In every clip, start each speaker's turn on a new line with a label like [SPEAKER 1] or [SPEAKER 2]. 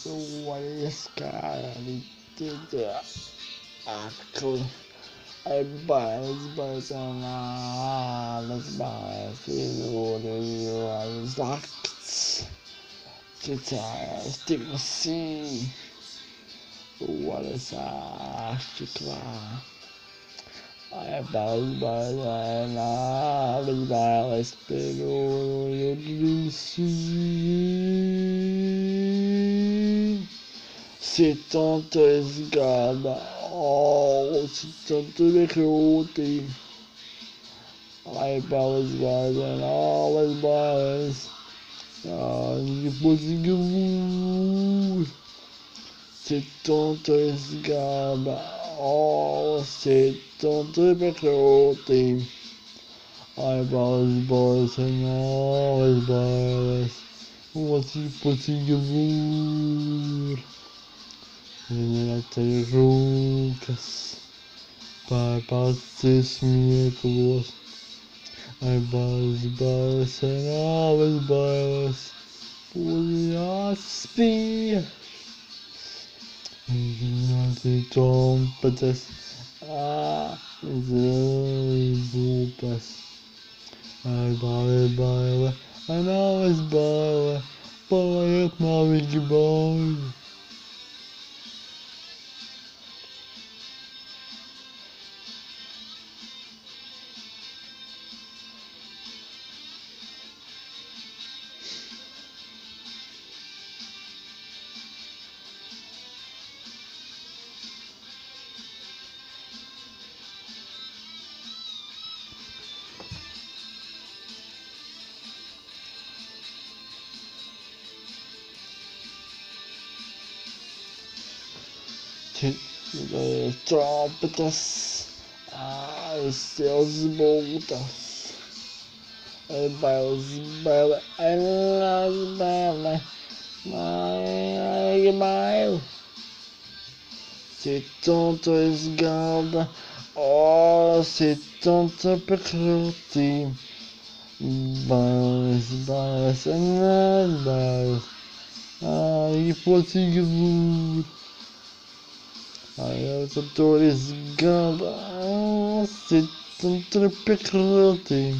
[SPEAKER 1] Joyous cara de aquele balas bananas balas acts guitars tipo assim what is lá balas pero eu disse se tanto esgada se tanto recrutem balas and all as balas depois se tanto esgada se tanto recrutem balas and all as balas what's possible até Lucas para passes miracles balas and all as balas Philosophy the trompetas bulbas bala and always bala boy my big boy trompetas seus boltas balas and las balas my se tanto esgada se tanto percute balas and las balas impossível se tanto esgada se tanto percute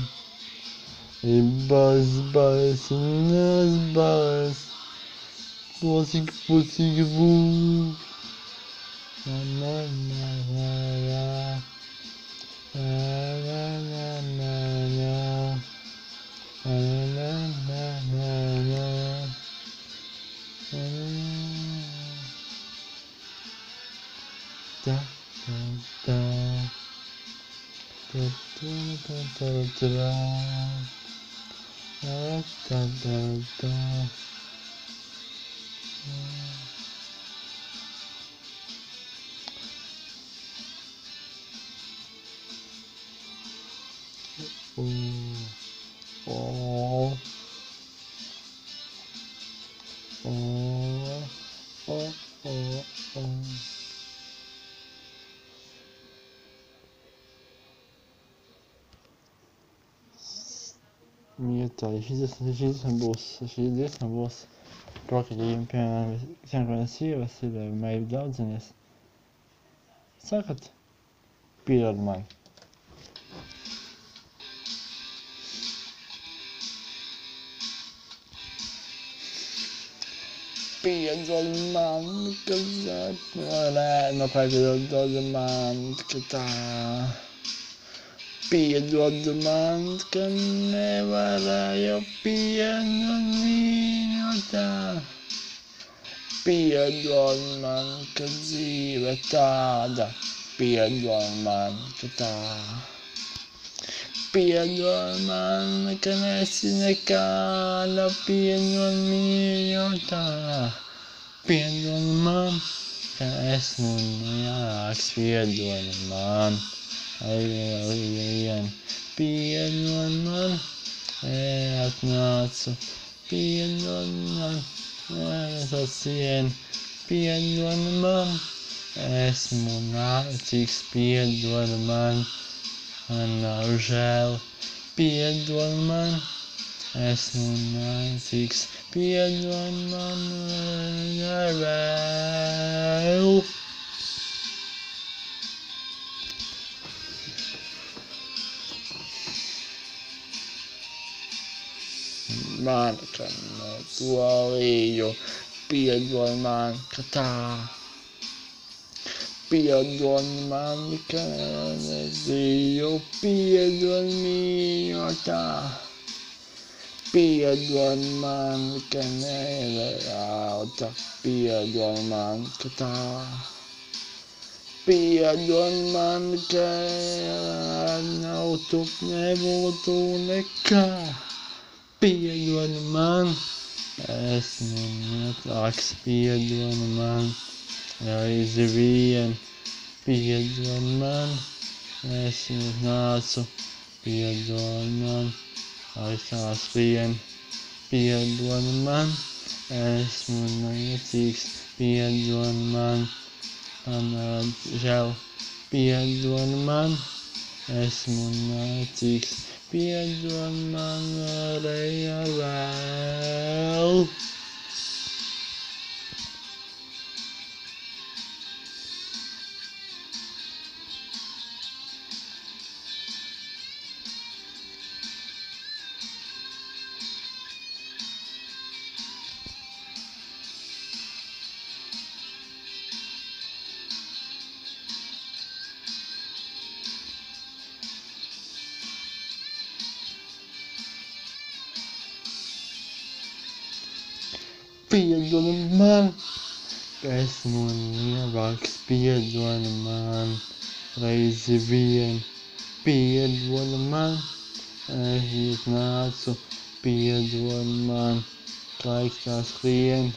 [SPEAKER 1] balas and las balas impossível Jesus and boss Rocket Olympian synkronisera sig med Dodgenes. Säkert pirrade mig. Pirrade man kan säga no pirrade man kan pirrade man kan vara jag pirrade pirrade man kan säga tada pirrade man kan pirrade man kan säga kala pirrade minota pirrade man kan säga pirrade man Ayan, pirrade man at natso pirrade man sa sien pirrade man monarchix pirrade man Anargel pirrade man esmu niecīgs, piedod man ar vēl. Man, ka netolīju, piedod man, ka tā. Piedod man, ka nezinu, piedod mīļotā. Piedod man, ka nevarauta, piedod man, ka tā. Piedod man, ka nav tu nebūtu nekā. Piedod man, esmu netlāks, piedod man, reizi vien. Piedod man, esmu nācu, piedod man, aizsās vien. Piedod man, esmu niecīgs, piedod man, man žēl. Piedod man, esmu niecīgs, piedod man arī ar vēl. Piedod man, esmu nievāks, piedod man, reizi vien. Piedod man, es nācu, piedod man, laikstās vien.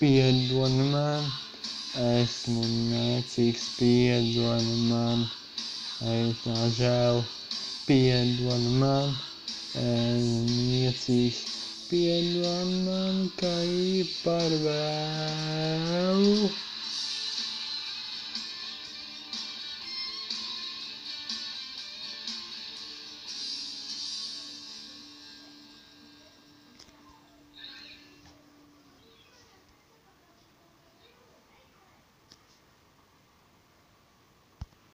[SPEAKER 1] Piedod man, esmu niecīgs, piedod man, aizsās žēl. Piedod man, esmu niecīgs, piedod man, ka ir par vēl.